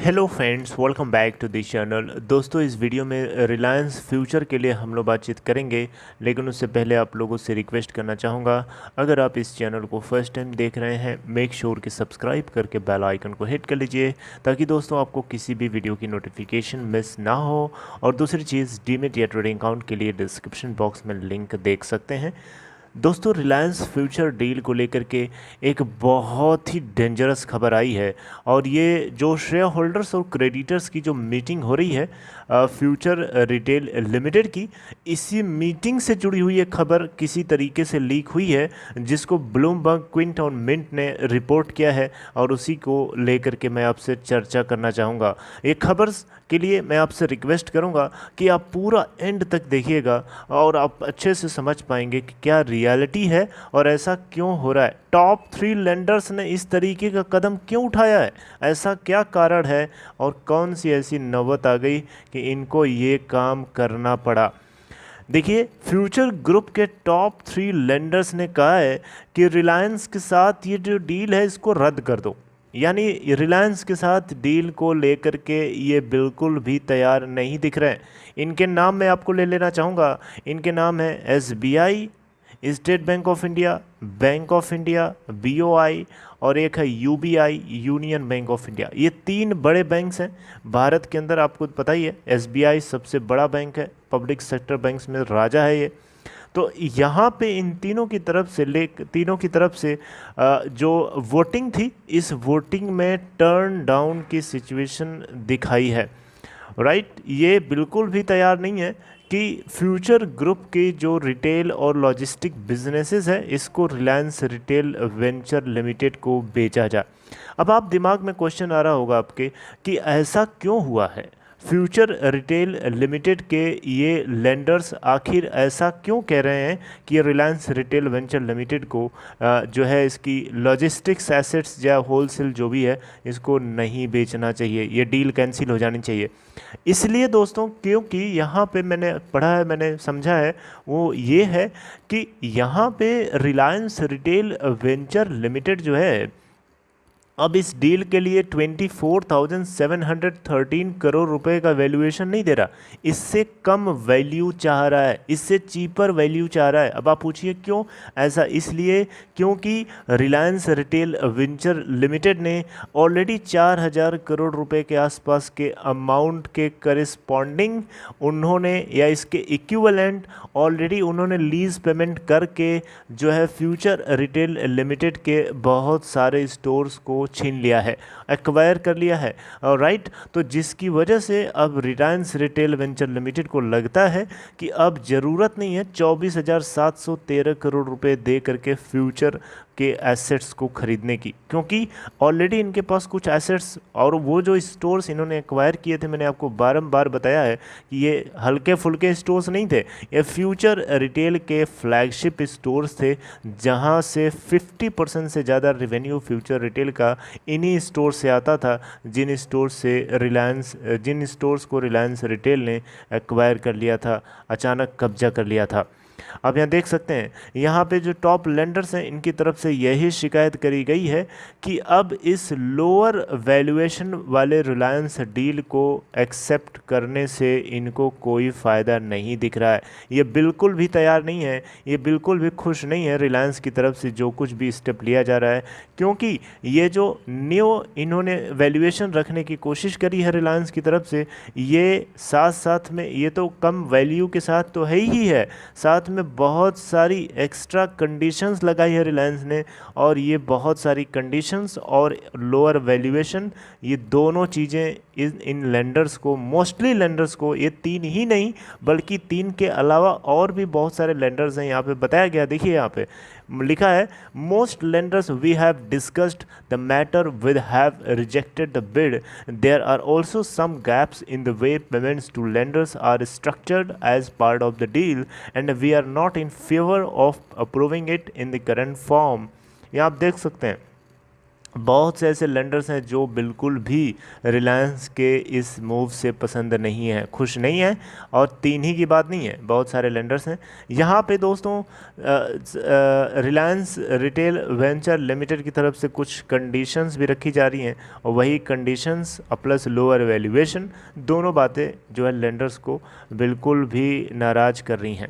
Hello friends, welcome back to this channel. दोस्तों, इस video में रिलायंस फ्यूचर के लिए हम लोग बातचीत करेंगे, लेकिन उससे पहले आप लोगों से रिक्वेस्ट करना चाहूँगा, अगर आप इस चैनल को फर्स्ट टाइम देख रहे हैं, मेक श्योर कि सब्सक्राइब करके बेल आइकन को हिट कर लीजिए, ताकि दोस्तों आपको किसी भी वीडियो की नोटिफिकेशन मिस ना हो। और दूसरी चीज़, डीमेट या ट्रेडिंग अकाउंट के लिए डिस्क्रिप्शन बॉक्स में लिंक देख सकते हैं। दोस्तों, रिलायंस फ्यूचर डील को लेकर के एक बहुत ही डेंजरस खबर आई है, और ये जो शेयर होल्डर्स और क्रेडिटर्स की जो मीटिंग हो रही है फ्यूचर रिटेल लिमिटेड की, इसी मीटिंग से जुड़ी हुई एक खबर किसी तरीके से लीक हुई है, जिसको ब्लूमबर्ग, क्विंट और मिंट ने रिपोर्ट किया है, और उसी को लेकर के मैं आपसे चर्चा करना चाहूँगा। ये खबर के लिए मैं आपसे रिक्वेस्ट करूँगा कि आप पूरा एंड तक देखिएगा, और आप अच्छे से समझ पाएंगे कि क्या रियलिटी है और ऐसा क्यों हो रहा है। टॉप 3 लेंडर्स ने इस तरीके का कदम क्यों उठाया है, ऐसा क्या कारण है, और कौन सी ऐसी नौबत आ गई कि इनको ये काम करना पड़ा। देखिए, फ्यूचर ग्रुप के टॉप 3 लेंडर्स ने कहा है कि रिलायंस के साथ ये जो डील है इसको रद्द कर दो। यानी रिलायंस के साथ डील को लेकर के ये बिल्कुल भी तैयार नहीं दिख रहे हैं। इनके नाम मैं आपको ले लेना चाहूँगा। इनके नाम है SBI, state bank of India, BOI, और एक है UBI, union bank of India. ये 3 बड़े बैंक्स हैं भारत के अंदर। आपको पता ही है, एसबीआई सबसे बड़ा बैंक है, पब्लिक सेक्टर बैंक्स में राजा है ये। तो यहाँ पे इन तीनों की तरफ से जो वोटिंग थी, इस वोटिंग में टर्न डाउन की सिचुएशन दिखाई है। राइट, ये बिल्कुल भी तैयार नहीं है कि फ्यूचर ग्रुप के जो रिटेल और लॉजिस्टिक बिजनेसेस है, इसको रिलायंस रिटेल वेंचर लिमिटेड को बेचा जाए। अब आप दिमाग में क्वेश्चन आ रहा होगा आपके कि ऐसा क्यों हुआ है, फ्यूचर रिटेल लिमिटेड के ये लेंडर्स आखिर ऐसा क्यों कह रहे हैं कि रिलायंस रिटेल वेंचर लिमिटेड को जो है इसकी लॉजिस्टिक्स एसेट्स या होलसेल जो भी है इसको नहीं बेचना चाहिए, ये डील कैंसिल हो जानी चाहिए। इसलिए दोस्तों, क्योंकि यहाँ पे मैंने पढ़ा है, मैंने समझा है, वो ये है कि यहाँ पे रिलायंस रिटेल वेंचर लिमिटेड जो है, अब इस डील के लिए 24,713 करोड़ रुपए का वैल्यूएशन नहीं दे रहा, इससे कम वैल्यू चाह रहा है, इससे चीपर वैल्यू चाह रहा है। अब आप पूछिए क्यों ऐसा? इसलिए क्योंकि रिलायंस रिटेल वेंचर लिमिटेड ने ऑलरेडी 4,000 करोड़ रुपए के आसपास के अमाउंट के करिस्पॉन्डिंग उन्होंने, या इसके इक्विवेलेंट ऑलरेडी उन्होंने लीज पेमेंट करके जो है फ्यूचर रिटेल लिमिटेड के बहुत सारे स्टोर्स को छीन लिया है, एक्वायर कर लिया है। राइट, तो जिसकी वजह से अब रिलायंस रिटेल वेंचर लिमिटेड को लगता है कि अब ज़रूरत नहीं है 24,713 करोड़ रुपए दे करके फ्यूचर के एसेट्स को खरीदने की, क्योंकि ऑलरेडी इनके पास कुछ एसेट्स और वो जो स्टोर्स इन्होंने एक्वायर किए थे, मैंने आपको बारंबार बताया है कि ये हल्के फुल्के स्टोर्स नहीं थे, ये फ्यूचर रिटेल के फ्लैगशिप स्टोर्स थे, जहां से 50% से ज़्यादा रेवेन्यू फ्यूचर रिटेल का इन्हीं स्टोर से आता था, जिन स्टोर्स को रिलायंस रिटेल ने एक्वायर कर लिया था, अचानक कब्जा कर लिया था। अब यहाँ देख सकते हैं, यहाँ पे जो टॉप लेंडर्स हैं, इनकी तरफ से यही शिकायत करी गई है कि अब इस लोअर वैल्यूएशन वाले रिलायंस डील को एक्सेप्ट करने से इनको कोई फ़ायदा नहीं दिख रहा है। ये बिल्कुल भी तैयार नहीं है, ये बिल्कुल भी खुश नहीं है रिलायंस की तरफ से जो कुछ भी स्टेप लिया जा रहा है, क्योंकि ये जो न्यू इन्होंने वैल्यूएशन रखने की कोशिश करी है रिलायंस की तरफ से, ये साथ साथ में ये तो कम वैल्यू के साथ तो है ही है, साथ में बहुत सारी एक्स्ट्रा कंडीशंस लगाई है रिलायंस ने, और ये बहुत सारी कंडीशंस और लोअर वैल्यूएशन, ये दोनों चीज़ें इन लेंडर्स को, मोस्टली लेंडर्स को, ये 3 ही नहीं बल्कि 3 के अलावा और भी बहुत सारे लेंडर्स हैं, यहाँ पे बताया गया। देखिए यहाँ पे लिखा है, most lenders we have discussed the matter with have rejected the bid, there are also some gaps in the way payments to lenders are structured as part of the deal and we are not in favour of approving it in the current form. ये आप देख सकते हैं, बहुत से ऐसे lenders हैं जो बिल्कुल भी रिलायंस के इस मूव से पसंद नहीं है, खुश नहीं है। और तीन ही की बात नहीं है, बहुत सारे लेंडर्स हैं यहाँ पे दोस्तों। रिलायंस रिटेल वेंचर लिमिटेड की तरफ से कुछ कंडीशंस भी रखी जा रही हैं, और वही कंडीशंस प्लस लोअर वैल्यूएशन, दोनों बातें जो है लेंडर्स को बिल्कुल भी नाराज़ कर रही हैं।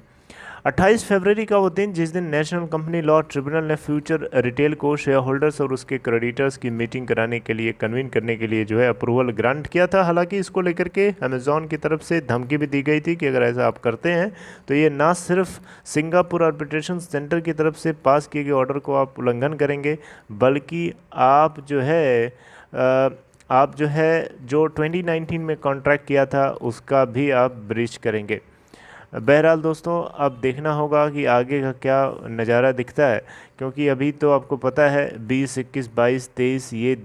28 फरवरी का वो दिन जिस दिन नेशनल कंपनी लॉ ट्रिब्यूनल ने फ्यूचर रिटेल को शेयर होल्डर्स और उसके क्रेडिटर्स की मीटिंग कराने के लिए कन्वीन करने के लिए जो है अप्रूवल ग्रांट किया था। हालांकि इसको लेकर के अमेज़ॉन की तरफ से धमकी भी दी गई थी कि अगर ऐसा आप करते हैं तो ये ना सिर्फ सिंगापुर आर्बिट्रेशन सेंटर की तरफ से पास किए गए ऑर्डर को आप उल्लंघन करेंगे, बल्कि आप जो है जो 2019 में कॉन्ट्रैक्ट किया था उसका भी आप ब्रीच करेंगे। बहरहाल दोस्तों, अब देखना होगा कि आगे का क्या नज़ारा दिखता है, क्योंकि अभी तो आपको पता है 20, 21, 22, 23 ये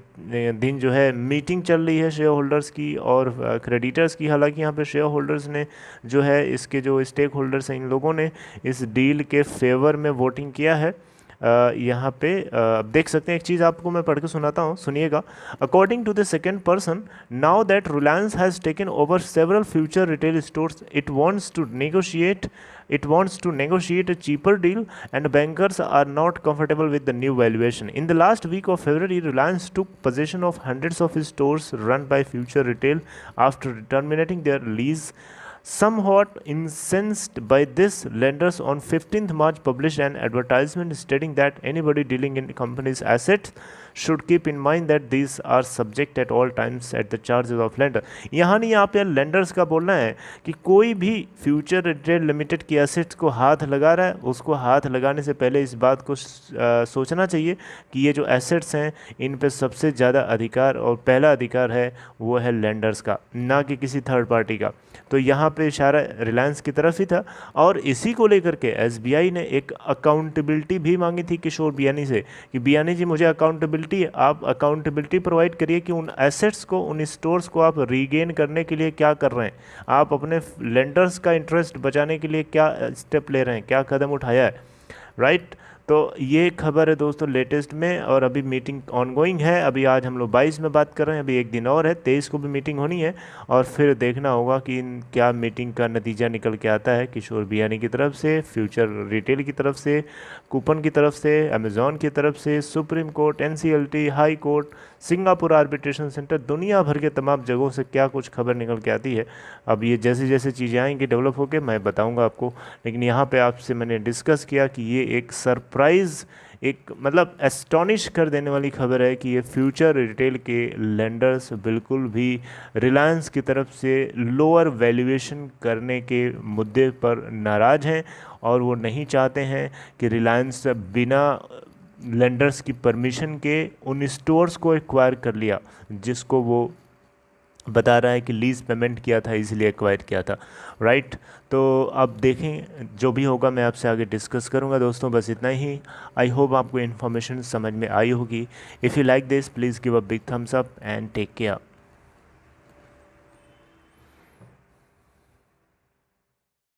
दिन जो है मीटिंग चल रही है शेयर होल्डर्स की और क्रेडिटर्स की। हालांकि यहाँ पे शेयर होल्डर्स ने जो है, इसके जो स्टेक होल्डर्स हैं, इन लोगों ने इस डील के फेवर में वोटिंग किया है। यहाँ पे देख सकते हैं, एक चीज़ आपको मैं पढ़ के सुनाता हूँ, सुनिएगा। According to the second person, now that Reliance has taken over several Future Retail stores, it wants to negotiate a cheaper deal, and bankers are not comfortable with the new valuation. In the last week of February, Reliance took possession of hundreds of stores run by Future Retail after terminating their lease. Somewhat incensed by this, lenders on 15th March published an advertisement stating that anybody dealing in company's assets should keep in mind that these are subject at all times at the charges of lender. यहाँ नहीं, यहाँ पे lenders का बोलना है कि कोई भी फ्यूचर रिटेल लिमिटेड की एसेट्स को हाथ लगा रहा है, उसको हाथ लगाने से पहले इस बात को सोचना चाहिए कि ये जो एसेट्स हैं इन पे सबसे ज़्यादा अधिकार और पहला अधिकार है वो है लेंडर्स का, ना कि किसी थर्ड पार्टी का। तो यहाँ पे इशारा रिलायंस की तरफ ही था, और इसी को लेकर के एसबीआई ने एक अकाउंटेबिलिटी भी मांगी थी किशोर बियानी से कि बियानी जी, मुझे आप अकाउंटेबिलिटी प्रोवाइड करिए कि उन एसेट्स को, उन स्टोर्स को आप रीगेन करने के लिए क्या कर रहे हैं, आप अपने लेंडर्स का इंटरेस्ट बचाने के लिए क्या स्टेप ले रहे हैं, क्या कदम उठाया है, राइट। तो ये खबर है दोस्तों लेटेस्ट में, और अभी मीटिंग ऑनगोइंग है। अभी आज हम लोग 22 में बात कर रहे हैं, अभी एक दिन और है, 23 को भी मीटिंग होनी है, और फिर देखना होगा कि क्या मीटिंग का नतीजा निकल के आता है किशोर बियानी की तरफ से, फ्यूचर रिटेल की तरफ से, कूपन की तरफ से, अमेज़ॉन की तरफ से, supreme court, NCLT, high court, Singapore arbitration centre, दुनिया भर के तमाम जगहों से क्या कुछ खबर निकल के आती है। अब ये जैसे जैसे चीज़ें आएंगी डेवलप होकर मैं बताऊंगा आपको, लेकिन यहाँ पे आपसे मैंने डिस्कस किया कि ये एक सरप्राइज़, एक मतलब एस्टॉनिश कर देने वाली खबर है कि ये फ्यूचर रिटेल के लेंडर्स बिल्कुल भी रिलायंस की तरफ से लोअर वैल्यूएशन करने के मुद्दे पर नाराज़ हैं, और वो नहीं चाहते हैं कि रिलायंस बिना लेंडर्स की परमिशन के उन स्टोर्स को एक्वायर कर लिया, जिसको वो बता रहा है कि लीज पेमेंट किया था इसलिए एक्वायर किया था, राइट। तो अब देखें, जो भी होगा मैं आपसे आगे डिस्कस करूंगा दोस्तों, बस इतना ही। आई होप आपको इन्फॉर्मेशन समझ में आई होगी। If you like this, please give a big thumbs up and take care.